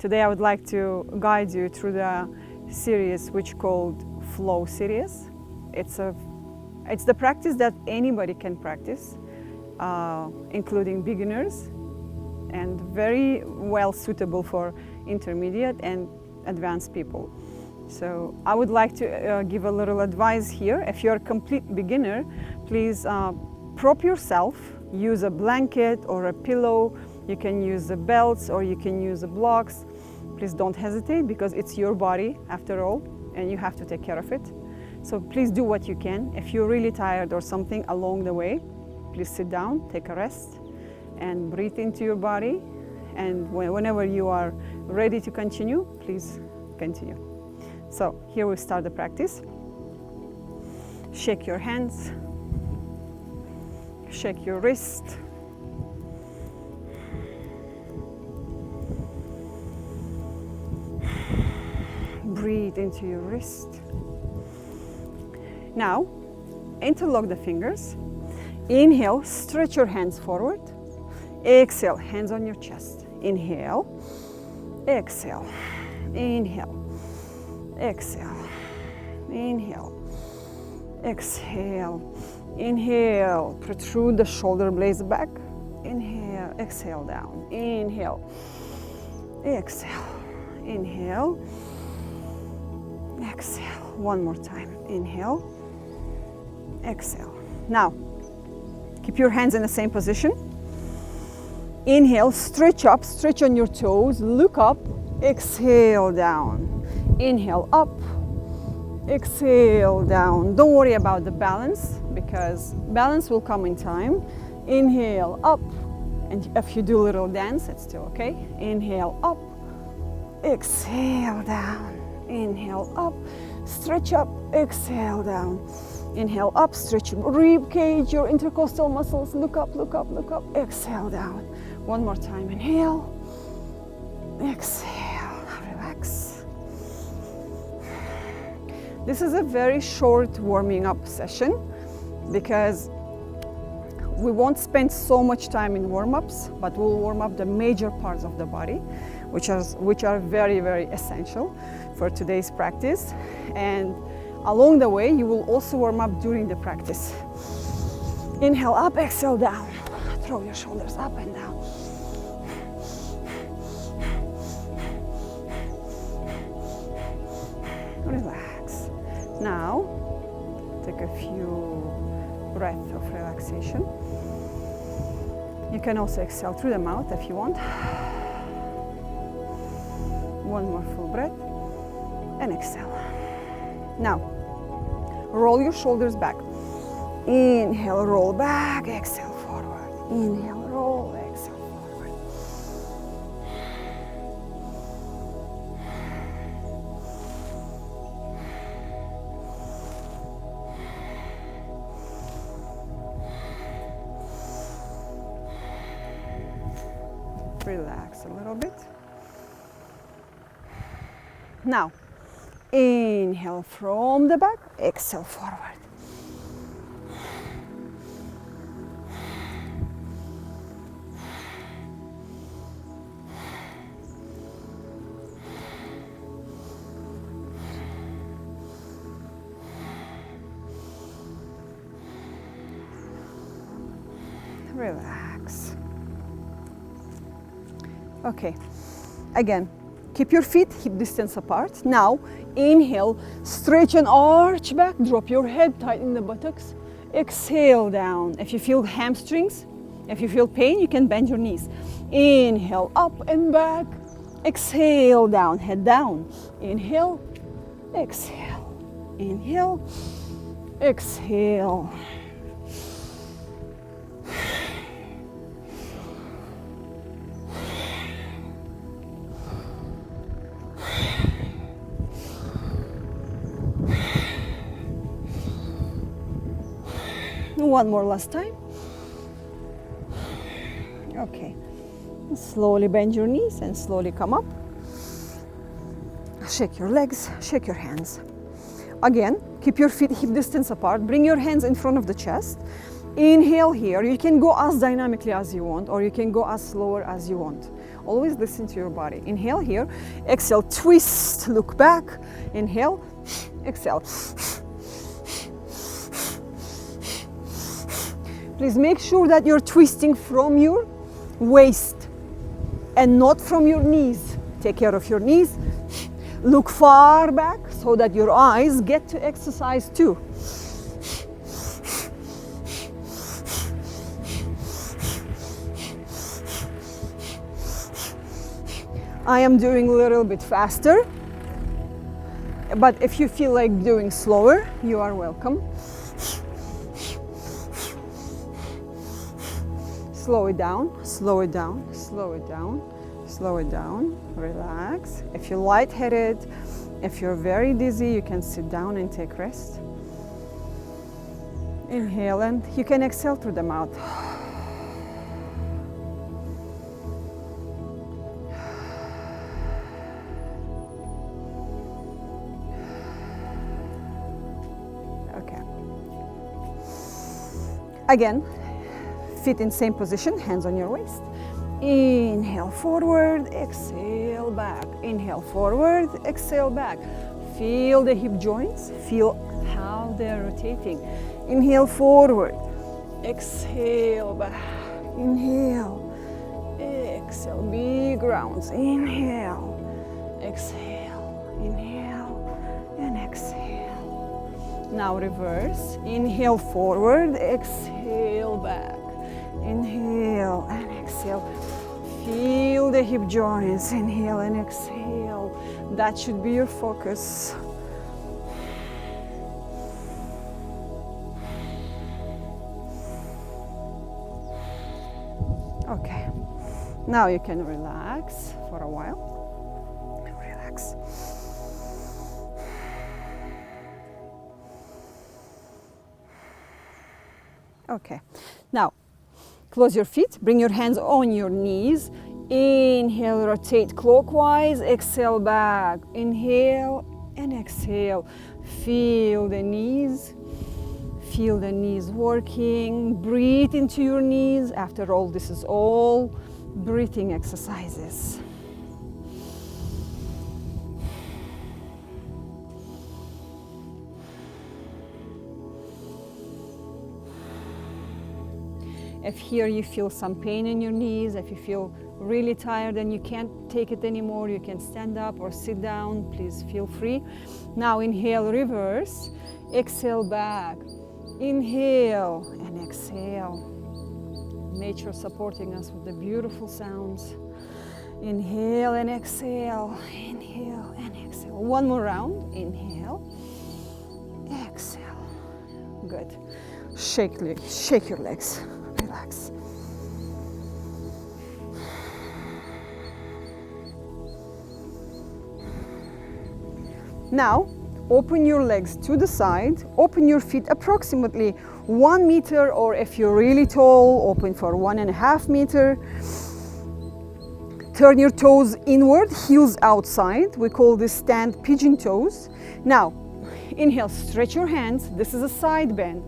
Today I would like to guide you through the series which called Flow series. It's the practice that anybody can practice, including beginners, and very well suitable for intermediate and advanced people. So I would like to give a little advice here. If you're a complete beginner, please prop yourself, use a blanket or a pillow. You can use the belts or you can use the blocks. Please don't hesitate, because it's your body after all, and you have to take care of it. So please do what you can. If you're really tired or something along the way, please sit down, take a rest, and breathe into your body. And whenever you are ready to continue, please continue. So here we start the practice. Shake your hands, shake your wrist. Breathe into your wrist. Now, interlock the fingers. Inhale, stretch your hands forward. Exhale, hands on your chest. Inhale, exhale, inhale, exhale, inhale, exhale, inhale. Protrude the shoulder blades back. Inhale, exhale down. Inhale, exhale, inhale, exhale. One more time. Inhale, exhale. Now, keep your hands in the same position. Inhale, stretch up, stretch on your toes, look up, exhale down. Inhale up, exhale down. Don't worry about the balance, because balance will come in time. Inhale up, and if you do a little dance, it's still okay. Inhale up, exhale down. Inhale up, stretch up, exhale down. Inhale up, stretch your rib cage, your intercostal muscles. Look up, look up, look up, exhale down. One more time. Inhale, exhale, relax. This is a very short warming up session, because we won't spend so much time in warm-ups, but we'll warm up the major parts of the body, which are very, very essential for today's practice. And along the way, you will also warm up during the practice. Inhale up, exhale down. Throw your shoulders up and down. Relax. Now, take a few breaths of relaxation. You can also exhale through the mouth if you want. One more full breath and exhale. Now, roll your shoulders back. Inhale, roll back, exhale forward. Inhale, roll, exhale forward. Relax a little bit. Now, inhale from the back, exhale forward. Relax. Okay, again, keep your feet hip distance apart. Now, inhale, stretch and arch back, drop your head, tighten the buttocks. Exhale down. If you feel hamstrings, if you feel pain, you can bend your knees. Inhale, up and back. Exhale down, head down. Inhale, exhale. Inhale, exhale. One more last time. Okay. Slowly bend your knees and slowly come up. Shake your legs, shake your hands. Again, keep your feet hip distance apart. Bring your hands in front of the chest. Inhale here. You can go as dynamically as you want, or you can go as slower as you want. Always listen to your body. Inhale here, exhale, twist, look back, inhale, exhale. Please make sure that you're twisting from your waist and not from your knees. Take care of your knees. Look far back so that your eyes get to exercise too. I am doing a little bit faster, but if you feel like doing slower, you are welcome. Slow it down, slow it down, slow it down, slow it down, relax. If you're lightheaded, if you're very dizzy, you can sit down and take rest. Inhale, and you can exhale through the mouth. Okay. Again, feet in same position, hands on your waist. Inhale forward, exhale back. Inhale forward, exhale back. Feel the hip joints, feel how they're rotating. Inhale forward, exhale back. Inhale, exhale, big rounds. Inhale, exhale, inhale, and exhale. Now reverse. Inhale forward, exhale back. Inhale and exhale. Feel the hip joints. Inhale and exhale. That should be your focus. Okay. Now you can relax for a while. Relax. Okay. Now, close your feet, bring your hands on your knees. Inhale, rotate clockwise, exhale back. Inhale and exhale. Feel the knees working. Breathe into your knees. After all, this is all breathing exercises. If here you feel some pain in your knees, if you feel really tired and you can't take it anymore, you can stand up or sit down, please feel free. Now inhale, reverse, exhale back. Inhale and exhale. Nature supporting us with the beautiful sounds. Inhale and exhale, inhale and exhale. One more round, inhale, exhale. Good. Shake your legs. Relax. Now, open your legs to the side, open your feet approximately 1 meter, or if you're really tall, open for 1.5 meters. Turn your toes inward, heels outside. We call this stand pigeon toes. Now, inhale, stretch your hands. This is a side bend.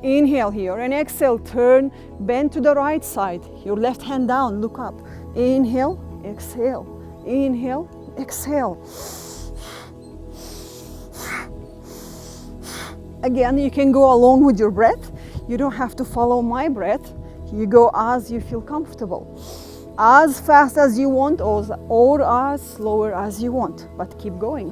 Inhale here and exhale, turn, bend to the right side. Your left hand down, look up. Inhale, exhale. Inhale, exhale. Again, you can go along with your breath. You don't have to follow my breath. You go as you feel comfortable. As fast as you want or as slower as you want, but keep going.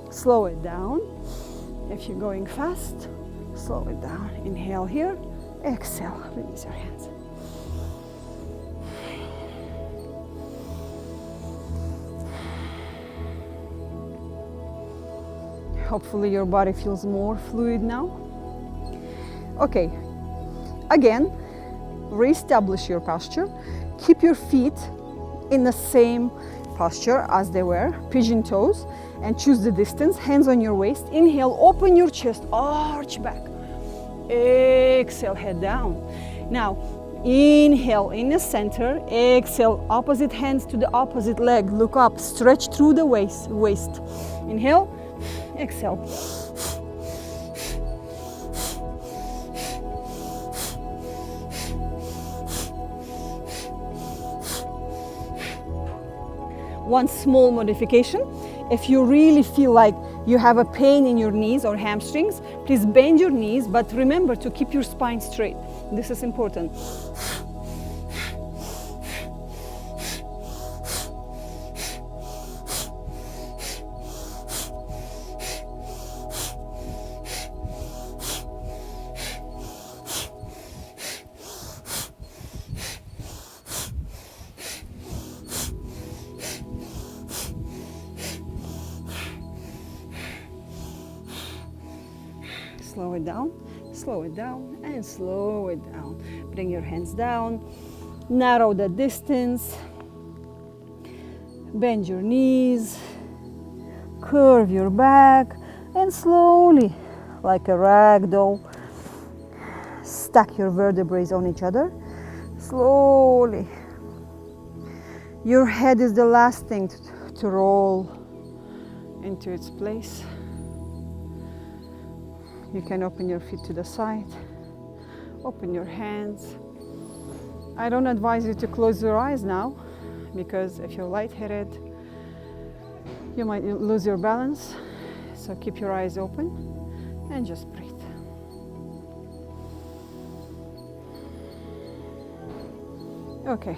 Slow it down. If you're going fast, slow it down. Inhale here, exhale, release your hands. Hopefully your body feels more fluid now. Okay, again, reestablish your posture. Keep your feet in the same posture as they were, pigeon toes, and choose the distance, hands on your waist. Inhale, open your chest, arch back. Exhale, head down. Now, Inhale in the center, exhale, opposite hands to the opposite leg, look up, stretch through the waist. Inhale, exhale. One small modification, if you really feel like you have a pain in your knees or hamstrings, please bend your knees, but remember to keep your spine straight. This is important. Slow it down, and slow it down. Bring your hands down, narrow the distance, bend your knees, curve your back, and slowly, like a rag doll, stack your vertebrae on each other. Slowly. Your head is the last thing to roll into its place. You can open your feet to the side, open your hands. I don't advise you to close your eyes now, because if you're lightheaded, you might lose your balance. So keep your eyes open and just breathe. Okay.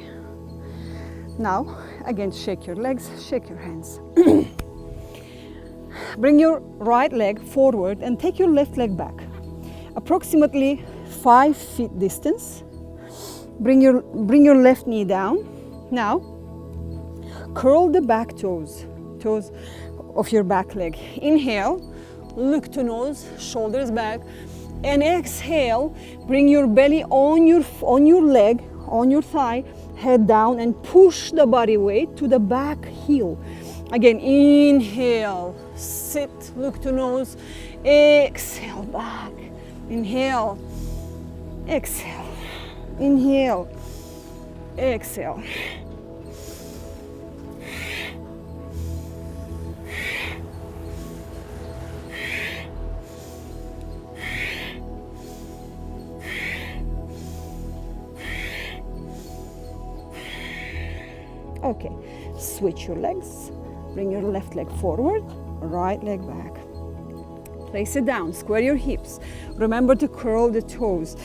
Now, again, shake your legs, shake your hands. Bring your right leg forward and take your left leg back. Approximately 5 feet distance. Bring your left knee down. Now, curl the back toes of your back leg. Inhale, look to nose, shoulders back. And exhale, bring your belly on your leg, on your thigh, head down, and push the body weight to the back heel. Again, inhale, sit, look to nose, exhale, back. Inhale, exhale, inhale, exhale. Okay, switch your legs. Bring your left leg forward, right leg back. Place it down, square your hips. Remember to curl the toes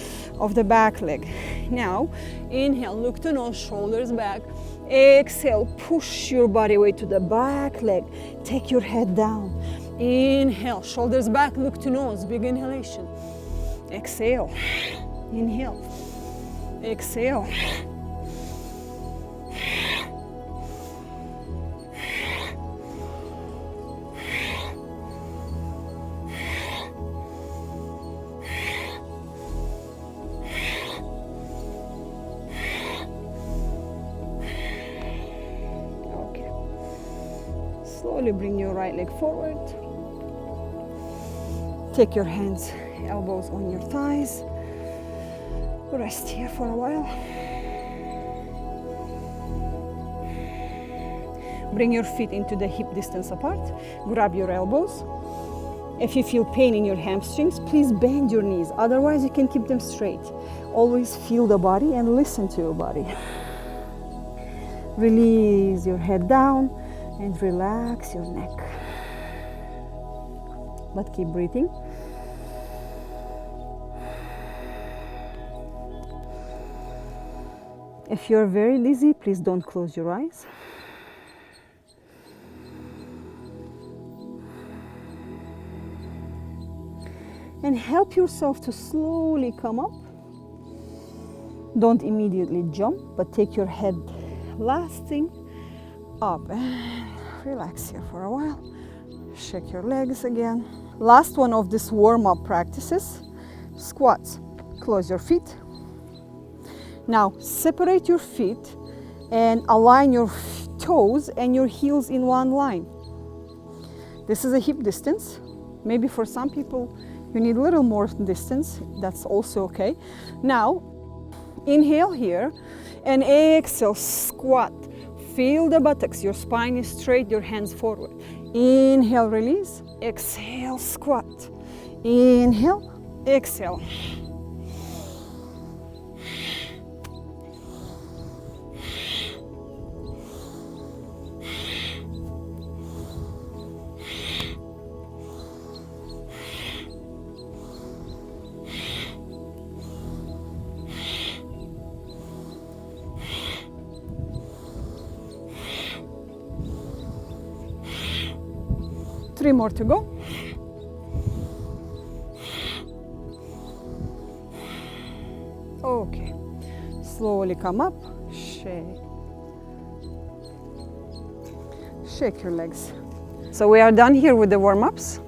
of the back leg. Now, inhale, look to nose, shoulders back. Exhale, push your body weight to the back leg. Take your head down. Inhale, shoulders back, look to nose, big inhalation. Exhale, inhale, exhale. Slowly bring your right leg forward. Take your hands, elbows on your thighs. Rest here for a while. Bring your feet into the hip distance apart. Grab your elbows. If you feel pain in your hamstrings, please bend your knees. Otherwise, you can keep them straight. Always feel the body and listen to your body. Release your head down and relax your neck. But keep breathing. If you're very dizzy, please don't close your eyes. And help yourself to slowly come up. Don't immediately jump, but take your head last thing up and relax here for a while. Shake your legs again. Last one of this warm-up practices, squats. Close your feet. Now separate your feet and align your toes and your heels in one line. This is a hip distance. Maybe for some people you need a little more distance. That's also okay. Now Inhale here and exhale, squat. Feel the buttocks, your spine is straight, your hands forward. Inhale, release, exhale, squat. Inhale, exhale. Three more to go. Okay. Slowly come up. Shake. Shake your legs. So we are done here with the warm-ups.